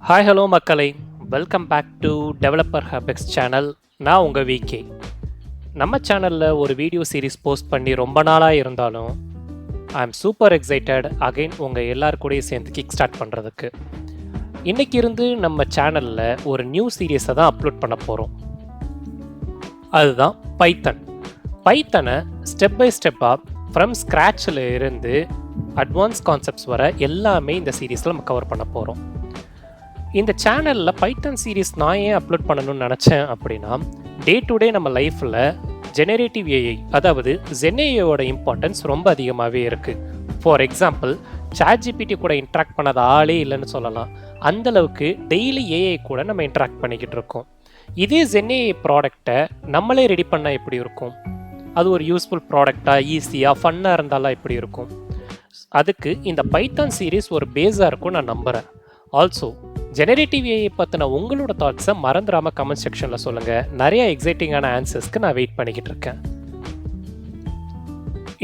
Hi hello மக்களை, welcome back to DeveloperHubX channel. நான் உங்கள் விகே. நம்ம சேனலில் ஒரு வீடியோ சீரிஸ் போஸ்ட் பண்ணி ரொம்ப நாளாக இருந்தாலும் I am super excited again உங்கள் எல்லாருக்கூடையும் சேர்ந்து கிக் ஸ்டார்ட் பண்ணுறதுக்கு. இன்றைக்கி இருந்து நம்ம சேனலில் ஒரு நியூ சீரீஸை தான் அப்லோட் பண்ண போகிறோம். அதுதான் பைத்தனை ஸ்டெப் பை ஸ்டெப்பாக ஃப்ரம் ஸ்க்ராட்சில் இருந்து அட்வான்ஸ் கான்செப்ட்ஸ் வர எல்லாமே இந்த சீரீஸில் நம்ம கவர் பண்ண போகிறோம். இந்த சேனலில் பைத்தன் சீரீஸ் நான் ஏன் அப்லோட் பண்ணணும்னு நினச்சேன் அப்படின்னா, டே டு டே நம்ம லைஃப்பில் ஜெனரேட்டிவ் ஏஐ அதாவது ஜென்ஏஐயோட இம்பார்ட்டன்ஸ் ரொம்ப அதிகமாகவே இருக்குது. ஃபார் எக்ஸாம்பிள், ChatGPT கூட இன்ட்ராக்ட் பண்ணாத ஆளே இல்லைன்னு சொல்லலாம். அந்தளவுக்கு டெய்லி ஏஐ கூட நம்ம இன்ட்ராக்ட் பண்ணிக்கிட்டு இருக்கோம். இதே ஜென்ஏஐ ப்ராடக்டை நம்மளே ரெடி பண்ணால் எப்படி இருக்கும்? அது ஒரு யூஸ்ஃபுல் ப்ராடக்டாக, ஈஸியாக, ஃபன்னாக இருந்தாலும் எப்படி இருக்கும்? அதுக்கு இந்த பைத்தான் சீரீஸ் ஒரு பேஸாக இருக்கும் நான் நம்புகிறேன். ஆல்சோ ஜெனரேட்டிவ் ஏஐ பற்றின உங்களோட தாட்ஸை மறந்துடாமல் கமெண்ட் செக்ஷனில் சொல்லுங்கள். நிறைய எக்ஸைட்டிங்கான ஆன்சர்ஸ்க்கு நான் வெயிட் பண்ணிக்கிட்டு இருக்கேன்.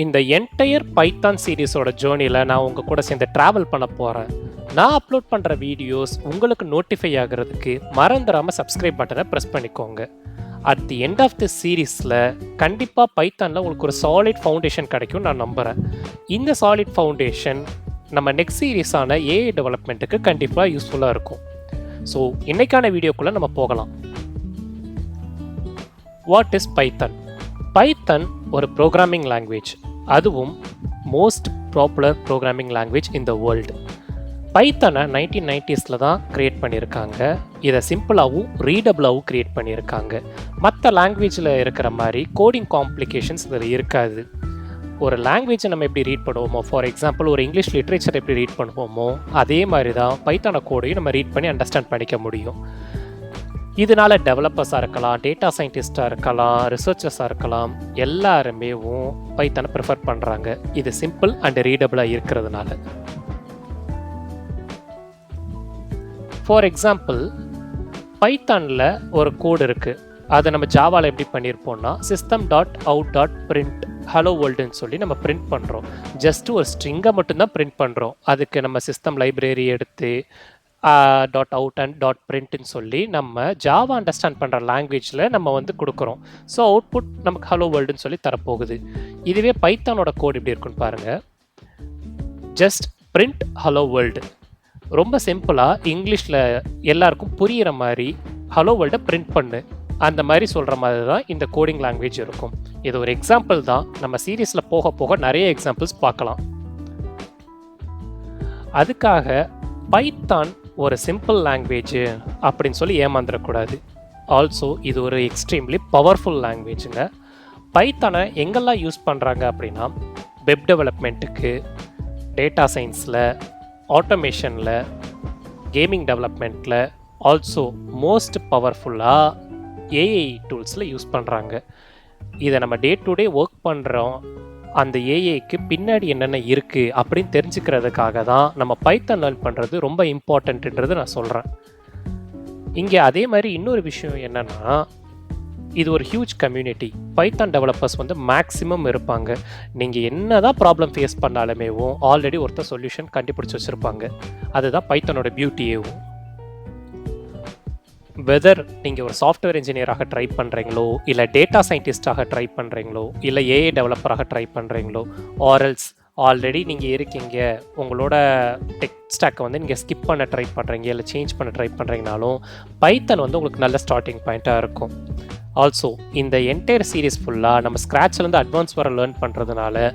இந்த என்டையர் பைத்தான் சீரீஸோட ஜேர்னியில் நான் உங்கள் கூட சேர்ந்து ட்ராவல் பண்ண போகிறேன். நான் அப்லோட் பண்ணுற வீடியோஸ் உங்களுக்கு நோட்டிஃபை ஆகிறதுக்கு மறந்துடாமல் சப்ஸ்கிரைப் பட்டனை ப்ரெஸ் பண்ணிக்கோங்க. At the end of the சீரீஸில் கண்டிப்பாக பைத்தானில் உங்களுக்கு ஒரு சாலிட் ஃபவுண்டேஷன் கிடைக்கும் நான் நம்புகிறேன். இந்த சாலிட் ஃபவுண்டேஷன் நம்ம நெக்ஸ்ட் சீரீஸான ஏஐ டெவலப்மெண்ட்டுக்கு கண்டிப்பாக யூஸ்ஃபுல்லாக இருக்கும். ஸோ இன்றைக்கான வீடியோக்குள்ளே நம்ம போகலாம். What is Python? பைத்தன் ஒரு ப்ரோக்ராமிங் லாங்குவேஜ், அதுவும் most popular programming language in the world. பைத்தனை 1990s தான் க்ரியேட் பண்ணியிருக்காங்க. இதை சிம்பிளாகவும் ரீடபிளாகவும் க்ரியேட் பண்ணியிருக்காங்க. மற்ற லாங்குவேஜில் இருக்கிற மாதிரி கோடிங் காம்ப்ளிகேஷன்ஸ் இதில் இருக்காது. ஒரு லாங்குவேஜை நம்ம எப்படி ரீட் பண்ணுவோமோ, ஃபார் எக்ஸாம்பிள் ஒரு இங்கிலீஷ் லிட்ரேச்சர் எப்படி ரீட் பண்ணுவோமோ அதே மாதிரி தான் பைத்தான கோடையும் நம்ம ரீட் பண்ணி அண்டர்ஸ்டாண்ட் பண்ணிக்க முடியும். இதனால் டெவலப்பர்ஸாக இருக்கலாம், டேட்டா சயின்டிஸ்டாக இருக்கலாம், ரிசர்ச்சர்ஸாக இருக்கலாம், எல்லாருமே பைத்தானை ப்ரிஃபர் பண்ணுறாங்க. இது சிம்பிள் அண்ட் ரீடபிளாக இருக்கிறதுனால. ஃபார் எக்ஸாம்பிள், பைத்தானில் ஒரு கோடு இருக்குது. அதை நம்ம ஜாவாவில் எப்படி பண்ணியிருப்போம்னா, system.out.print ஹலோ வேர்ல்டுன்னு சொல்லி நம்ம பிரிண்ட் பண்ணுறோம். ஜஸ்ட்டு ஒரு ஸ்ட்ரிங்கை மட்டும்தான் பிரிண்ட் பண்ணுறோம். அதுக்கு நம்ம சிஸ்டம் லைப்ரரி எடுத்து .out and .printன்னு சொல்லி நம்ம ஜாவா அண்டர்ஸ்டாண்ட் பண்ணுற லாங்குவேஜில் நம்ம கொடுக்குறோம். ஸோ அவுட்புட் நமக்கு ஹலோ வேர்ல்டுன்னு சொல்லி தரப்போகுது. இதுவே பைத்தானோட கோட் எப்படி இருக்குன்னு பாருங்கள். Just print hello world. ரொம்ப சிம்பிளாக இங்கிலீஷில் எல்லாருக்கும் புரிகிற மாதிரி ஹலோ வேர்ல்டை பிரிண்ட் பண்ணு அந்த மாதிரி சொல்கிற மாதிரி தான் இந்த கோடிங் லாங்குவேஜ் இருக்கும். இது ஒரு எக்ஸாம்பிள் தான். நம்ம சீரீஸில் போக போக நிறைய எக்ஸாம்பிள்ஸ் பார்க்கலாம். அதுக்காக பைத்தான் ஒரு சிம்பிள் லாங்குவேஜ் அப்படின்னு சொல்லி ஏமாந்துடக்கூடாது. ஆல்சோ இது ஒரு எக்ஸ்ட்ரீம்லி பவர்ஃபுல் லாங்குவேஜுங்க. பைத்தானை எங்கெல்லாம் யூஸ் பண்ணுறாங்க அப்படின்னா, வெப் டெவலப்மெண்ட்டுக்கு, டேட்டா சயின்ஸில், ஆட்டோமேஷனில், கேமிங் டெவலப்மெண்ட்டில், ஆல்சோ மோஸ்ட் பவர்ஃபுல்லாக ஏஐ டூல்ஸில் யூஸ் பண்ணுறாங்க. இதை நம்ம டே டு டே ஒர்க் பண்ணுறோம். அந்த ஏஐக்கு பின்னாடி என்னென்ன இருக்குது அப்படின்னு தெரிஞ்சுக்கிறதுக்காக தான் நம்ம பைத்தான் லேர்ன் பண்ணுறது ரொம்ப இம்பார்ட்டன்ட்டுன்றது நான் சொல்கிறேன். இங்கே அதே மாதிரி இன்னொரு விஷயம் என்னென்னா, இது ஒரு huge community. Python developers maximum இருப்பாங்க. நீங்கள் என்ன தான் ப்ராப்ளம் ஃபேஸ் பண்ணாலுமே ஆல்ரெடி ஒருத்தர் சொல்யூஷன் கண்டுபிடிச்சி வச்சுருப்பாங்க. அதுதான் பைத்தானோட பியூட்டியேவும். வெதர் நீங்கள் ஒரு சாஃப்ட்வேர் இன்ஜினியராக ட்ரை பண்ணுறீங்களோ, இல்லை டேட்டா சயின்டிஸ்டாக ட்ரை பண்ணுறீங்களோ, இல்லை ஏஐ டெவலப்பராக ட்ரை பண்ணுறீங்களோ, ஆர்எல்ஸ் ஆல்ரெடி நீங்கள் இருக்கீங்க, உங்களோட டெக் ஸ்டாக்கை நீங்கள் ஸ்கிப் பண்ண ட்ரை பண்ணுறீங்க, இல்லை சேஞ்ச் பண்ண ட்ரை பண்ணுறீங்கனாலும் பைத்தன் உங்களுக்கு நல்ல ஸ்டார்டிங் பாயிண்ட்டாக இருக்கும். ஆல்சோ இந்த என்டையர் சீரீஸ் ஃபுல்லாக நம்ம ஸ்க்ராட்ச்லேருந்து அட்வான்ஸ் வர லேர்ன் பண்ணுறதுனால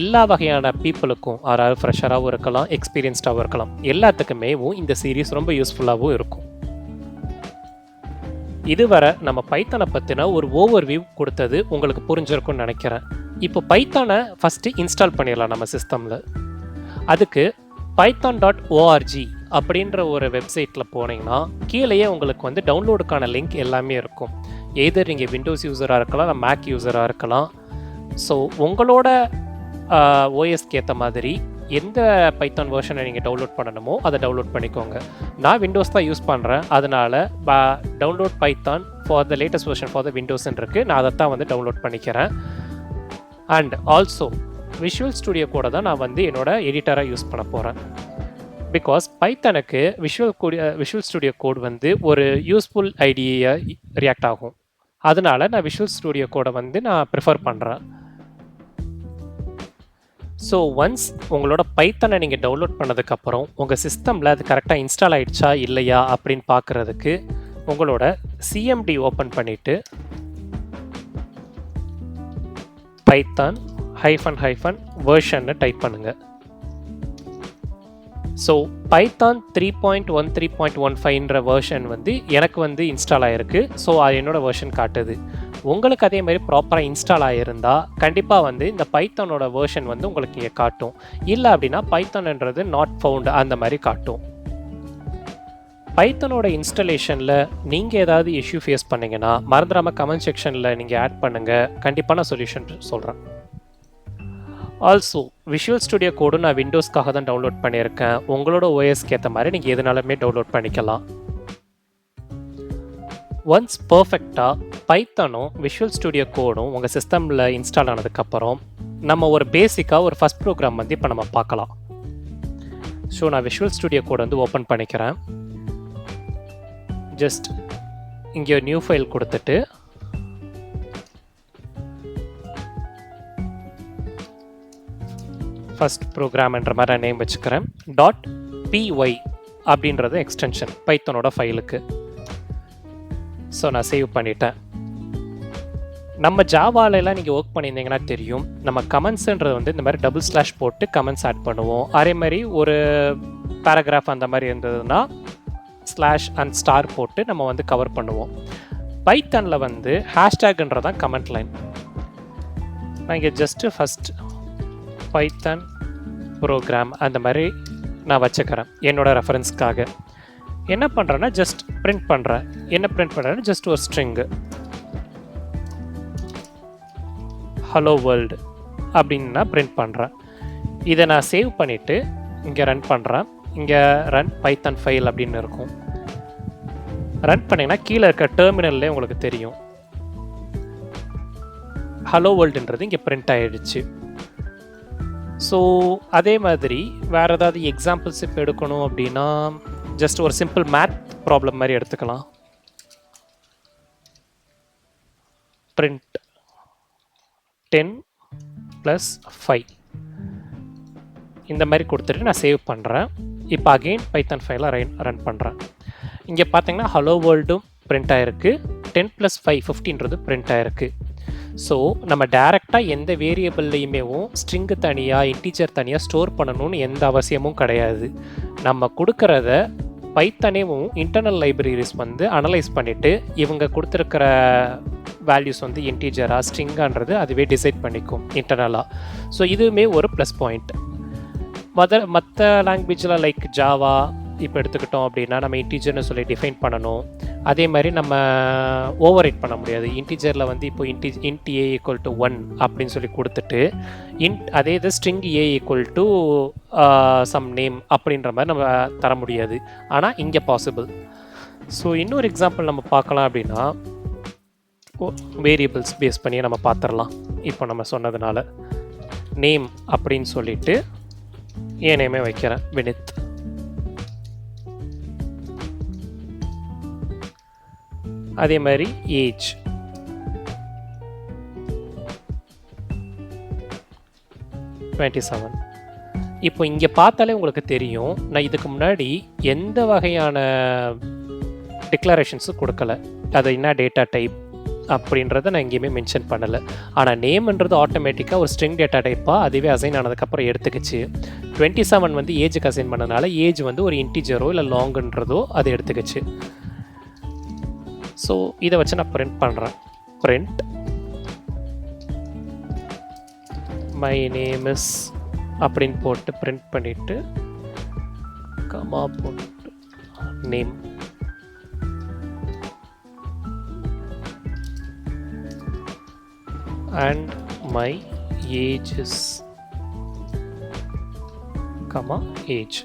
எல்லா வகையான பீப்புளுக்கும், அதாவது ஃப்ரெஷராகவும் இருக்கலாம், எக்ஸ்பீரியன்ஸ்டாகவும் இருக்கலாம், எல்லாத்துக்குமே இந்த சீரீஸ் ரொம்ப யூஸ்ஃபுல்லாகவும் இருக்கும். இதுவரை நம்ம பைத்தானை பற்றின ஒரு ஓவர்வியூ கொடுத்தது உங்களுக்கு புரிஞ்சிருக்கும்னு நினைக்கிறேன். இப்போ பைத்தானை ஃபஸ்ட்டு இன்ஸ்டால் பண்ணிடலாம் நம்ம சிஸ்டமில். அதுக்கு python.org அப்படின்ற ஒரு வெப்சைட்டில் போனீங்கன்னா கீழேயே உங்களுக்கு டவுன்லோடுக்கான லிங்க் எல்லாமே இருக்கும். எய்தர் நீங்கள் விண்டோஸ் யூஸராக இருக்கலாம், இல்லை மேக் யூஸராக இருக்கலாம். ஸோ உங்களோட ஓஎஸ்க்கு ஏற்ற மாதிரி எந்த பைத்தான் வெர்ஷனை நீங்கள் டவுன்லோட் பண்ணணுமோ அதை டவுன்லோட் பண்ணிக்கோங்க. நான் விண்டோஸ் தான் யூஸ் பண்ணுறேன், அதனால் download Python for the latest version for the விண்டோஸ்ன்னு இருக்குது. நான் அதை தான் டவுன்லோட் பண்ணிக்கிறேன். அண்ட் ஆல்சோ விஷுவல் ஸ்டுடியோ கூட தான் நான் என்னோட எடிட்டராக யூஸ் பண்ண போகிறேன். பிகாஸ் பைத்தனுக்கு விஷுவல் ஸ்டுடியோ கோட் வந்து ஒரு யூஸ்ஃபுல் ஐடியா ரியாக்ட் ஆகும். அதனால நான் விஷுவல் ஸ்டுடியோ கோடை வந்து நான் ப்ரிஃபர் பண்ணுறேன். ஸோ ஒன்ஸ் உங்களோட பைத்தனை நீங்கள் டவுன்லோட் பண்ணதுக்கப்புறம் உங்கள் சிஸ்டமில் அது கரெக்டாக இன்ஸ்டால் ஆகிடுச்சா இல்லையா அப்படின்னு பார்க்குறதுக்கு உங்களோட சிஎம்டி ஓப்பன் பண்ணிவிட்டு பைத்தான் --- டைப் பண்ணுங்கள். ஸோ பைத்தான் 3.13.15 வெர்ஷன் வந்து எனக்கு வந்து இன்ஸ்டால் ஆகிருக்கு. ஸோ அது என்னோடய வெர்ஷன் காட்டுது. உங்களுக்கு அதே மாதிரி ப்ராப்பராக இன்ஸ்டால் ஆகியிருந்தால் கண்டிப்பாக வந்து இந்த பைத்தானோட வெர்ஷன் வந்து உங்களுக்கு இங்கே காட்டும். இல்லை அப்படின்னா பைத்தான்ன்றது நாட் ஃபவுண்ட் அந்த மாதிரி காட்டும். பைத்தானோட இன்ஸ்டலேஷனில் நீங்கள் ஏதாவது இஷ்யூ ஃபேஸ் பண்ணிங்கன்னா மறந்துடாமல் கமெண்ட் செக்ஷனில் நீங்கள் ஆட் பண்ணுங்கள். கண்டிப்பாக நான் சொல்யூஷன் சொல்கிறேன். ஆல்சோ விஷுவல் ஸ்டுடியோ கோடும் நான் விண்டோஸ்க்காக தான் டவுன்லோட் பண்ணியிருக்கேன். உங்களோட ஓஎஸ்க்கு ஏற்ற மாதிரி நீங்கள் எதுனாலுமே டவுன்லோட் பண்ணிக்கலாம். ஒன்ஸ் பர்ஃபெக்டாக பைத்தானும் விஷுவல் ஸ்டுடியோ கோடும் உங்கள் சிஸ்டமில் இன்ஸ்டால் ஆனதுக்கப்புறம் நம்ம ஒரு பேசிக்காக ஒரு ஃபஸ்ட் ப்ரோக்ராம் வந்து இப்போ நம்ம பார்க்கலாம். ஸோ நான் விஷுவல் ஸ்டுடியோ கோட் வந்து ஓப்பன் பண்ணிக்கிறேன். ஜஸ்ட் இங்கே நியூ ஃபைல் கொடுத்துட்டு ஃபஸ்ட் ப்ரோக்ராம்ன்ற மாதிரி நான் நேம் வச்சுக்கிறேன். .py அப்படின்றது எக்ஸ்டென்ஷன் பைத்தானோட ஃபைலுக்கு. ஸோ நான் சேவ் பண்ணிட்டேன். நம்ம ஜாவாலெலாம் நீங்கள் ஒர்க் பண்ணியிருந்தீங்கன்னா தெரியும், நம்ம கமெண்ட்ஸுன்றது வந்து இந்த மாதிரி டபுள் / போட்டு கமெண்ட்ஸ் ஆட் பண்ணுவோம். அதே மாதிரி ஒரு பேராகிராஃப் அந்த மாதிரி இருந்ததுன்னா /& போட்டு நம்ம வந்து கவர் பண்ணுவோம். பைத்தானில் வந்து ஹேஷ்டேக்ன்றதான் கமெண்ட் லைன். நான் இங்கே ஜஸ்ட்டு ஃபஸ்ட் பைத்தான் ப்ரோக்ராம் அந்த மாதிரி நான் வச்சுக்கிறேன் என்னோடய ரெஃபரன்ஸ்க்காக. என்ன பண்ணுறேன்னா ஜஸ்ட் பிரிண்ட் பண்ணுறேன். என்ன பிரிண்ட் பண்ணுறேன்னா ஜஸ்ட் ஒரு ஸ்ட்ரிங்கு ஹலோ வேர்ல்டு அப்படின்னு நான் பிரிண்ட் பண்ணுறேன். இதை நான் சேவ் பண்ணிவிட்டு இங்கே ரன் பண்ணுறேன். இங்கே ரன் பைத்தான் ஃபைல் அப்படின்னு இருக்கும். ரன் பண்ணிங்கன்னா கீழே இருக்க டெர்மினல்லே உங்களுக்கு தெரியும் ஹலோ வேர்ல்டுன்றது இங்கே பிரிண்ட் ஆகிடுச்சு. ஸோ அதே மாதிரி வேறு ஏதாவது எக்ஸாம்பிள்ஸ் இப்போ எடுக்கணும் அப்படின்னா ஜஸ்ட் ஒரு சிம்பிள் மேத் ப்ராப்ளம் மாதிரி எடுத்துக்கலாம். பிரிண்ட் 10 + 5 இந்த மாதிரி கொடுத்துட்டு நான் சேவ் பண்ணுறேன். இப்போ அகெயின் பைத்தான் ஃபைலை ரன் பண்ணுறேன். இங்கே பார்த்தீங்கன்னா ஹலோ வேர்ல்டும் பிரிண்ட் ஆகிருக்கு, 10 + 5 15ன்றது பிரிண்ட் ஆகிருக்கு. ஸோ நம்ம டேரெக்டாக எந்த வேரியபிள்லையுமேவும் ஸ்ட்ரிங்கு தனியாக இன்டீஜர் தனியாக ஸ்டோர் பண்ணணும்னு எந்த அவசியமும் கிடையாது. நம்ம கொடுக்குறத பைத்தானேவும் இன்டர்னல் லைப்ரரிஸ் வந்து அனலைஸ் பண்ணிவிட்டு இவங்க கொடுத்துருக்கிற வேல்யூஸ் வந்து இன்டீஜராக ஸ்ட்ரிங்கான்றது அதுவே டிசைட் பண்ணிக்கும் இன்டர்னலாக. ஸோ இதுவுமே ஒரு ப்ளஸ் பாயிண்ட். மற்ற லாங்குவேஜில் லைக் ஜாவா இப்போ எடுத்துக்கிட்டோம் அப்படின்னா நம்ம இன்டீஜர்னு சொல்லி டிஃபைன் பண்ணணும். அதே மாதிரி நம்ம ஓவர் ரைட் பண்ண முடியாது. இன்டீஜரில் வந்து இப்போ int a = 1 அப்படின்னு சொல்லி கொடுத்துட்டு அதே இது ஸ்ட்ரிங் a = சம் நேம் அப்படின்ற மாதிரி நம்ம தர முடியாது. ஆனால் இங்கே பாசிபிள். ஸோ இன்னொரு எக்ஸாம்பிள் நம்ம பார்க்கலாம் அப்படின்னா வேரியபிள்ஸ் பேஸ் பண்ணி நம்ம பார்த்துடலாம். இப்போ நம்ம சொன்னதுனால நேம் அப்படின்னு சொல்லிட்டு என் நேமே வைக்கிறேன் வினித். அதே மாதிரி ஏஜ் (27). இப்போ இங்கே பார்த்தாலே உங்களுக்கு தெரியும் நான் இதுக்கு முன்னாடி எந்த வகையான டிக்ளரேஷன்ஸும் கொடுக்கல. அது என்ன டேட்டா டைப் அப்படின்றத நான் எங்கேயுமே மென்ஷன் பண்ணலை. ஆனால் நேம்ன்றது ஆட்டோமேட்டிக்காக ஒரு ஸ்ட்ரிங் டேட்டா டைப்பாக அதுவே அசைன் ஆனதுக்கப்புறம் எடுத்துக்கிச்சு. 27 வந்து ஏஜுக்கு அசைன் பண்ணதுனால ஏஜ் வந்து ஒரு இன்டீஜரோ இல்லை லாங்குன்றதோ அது எடுத்துக்கிச்சு. ஸோ இதை வச்சு நான் பிரிண்ட் பண்ணுறேன். பிரிண்ட் மை நேம் இஸ் அப்படின்னு போட்டு பிரிண்ட் பண்ணிவிட்டு கமா போட்டு name. And my age is comma age.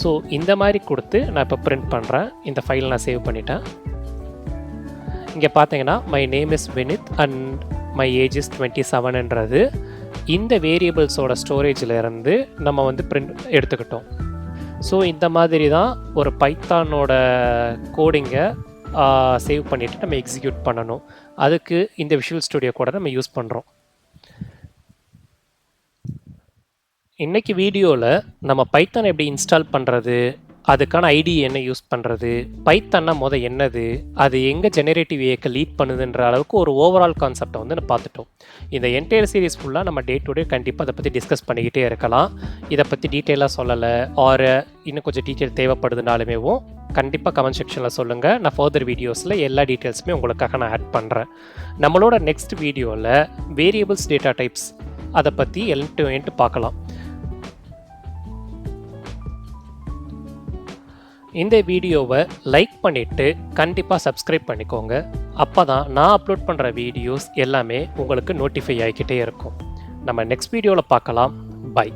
So இந்த மாதிரி கொடுத்து நான் இப்போ பிரிண்ட் பண்ணுறேன். இந்த ஃபைல் நான் சேவ் பண்ணிட்டேன். இங்கே பார்த்தீங்கன்னா my name is Vineeth and my age is 27ன்றது இந்த வேரியபிள்ஸோட ஸ்டோரேஜில் இருந்து நம்ம வந்து பிரிண்ட் எடுத்துக்கிட்டோம். ஸோ இந்த மாதிரி தான் ஒரு பைத்தானோட கோடிங்கை சேவ் பண்ணிவிட்டு நம்ம எக்ஸிக்யூட் பண்ணணும். அதுக்கு இந்த விஷுவல் ஸ்டுடியோ கூட நம்ம யூஸ் பண்ணுறோம். இன்றைக்கி வீடியோவில் நம்ம பைத்தான் எப்படி இன்ஸ்டால் பண்ணுறது, அதுக்கான ஐடி என்ன யூஸ் பண்ணுறது, பைத்தான்னா என்னது, அது எங்கே ஜெனரேட்டிவ் ஏஐக்கு லீட் பண்ணுதுன்ற அளவுக்கு ஒரு ஓவரால் கான்செப்டை நம்ம பார்த்துட்டோம். இந்த என்டையர் சீரிஸ் ஃபுல்லாக நம்ம டே டு டே கண்டிப்பாக அதை பற்றி டிஸ்கஸ் பண்ணிக்கிட்டே இருக்கலாம். இதை பற்றி டீட்டெயிலாக சொல்லலை ஆர் இன்னும் கொஞ்சம் டீட்டெயில் தேவைப்படுதுனாலுமேவும் கண்டிப்பாக கமெண்ட் செக்ஷனில் சொல்லுங்கள். நான் ஃபர்தர் வீடியோஸில் எல்லா டீட்டெயில்ஸுமே உங்களுக்காக நான் ஆட் பண்ணுறேன். நம்மளோட நெக்ஸ்ட் வீடியோவில் வேரியபிள்ஸ் டேட்டா டைப்ஸ் அதை பற்றி எண்ட் டு எண்ட் பார்க்கலாம். இந்த வீடியோவை லைக் பண்ணிவிட்டு கண்டிப்பாக சப்ஸ்கிரைப் பண்ணிக்கோங்க. அப்போ தான் நான் அப்லோட் பண்ணுற வீடியோஸ் எல்லாமே உங்களுக்கு நோட்டிஃபை ஆகிக்கிட்டே இருக்கும். நம்ம நெக்ஸ்ட் வீடியோவில் பார்க்கலாம். பை.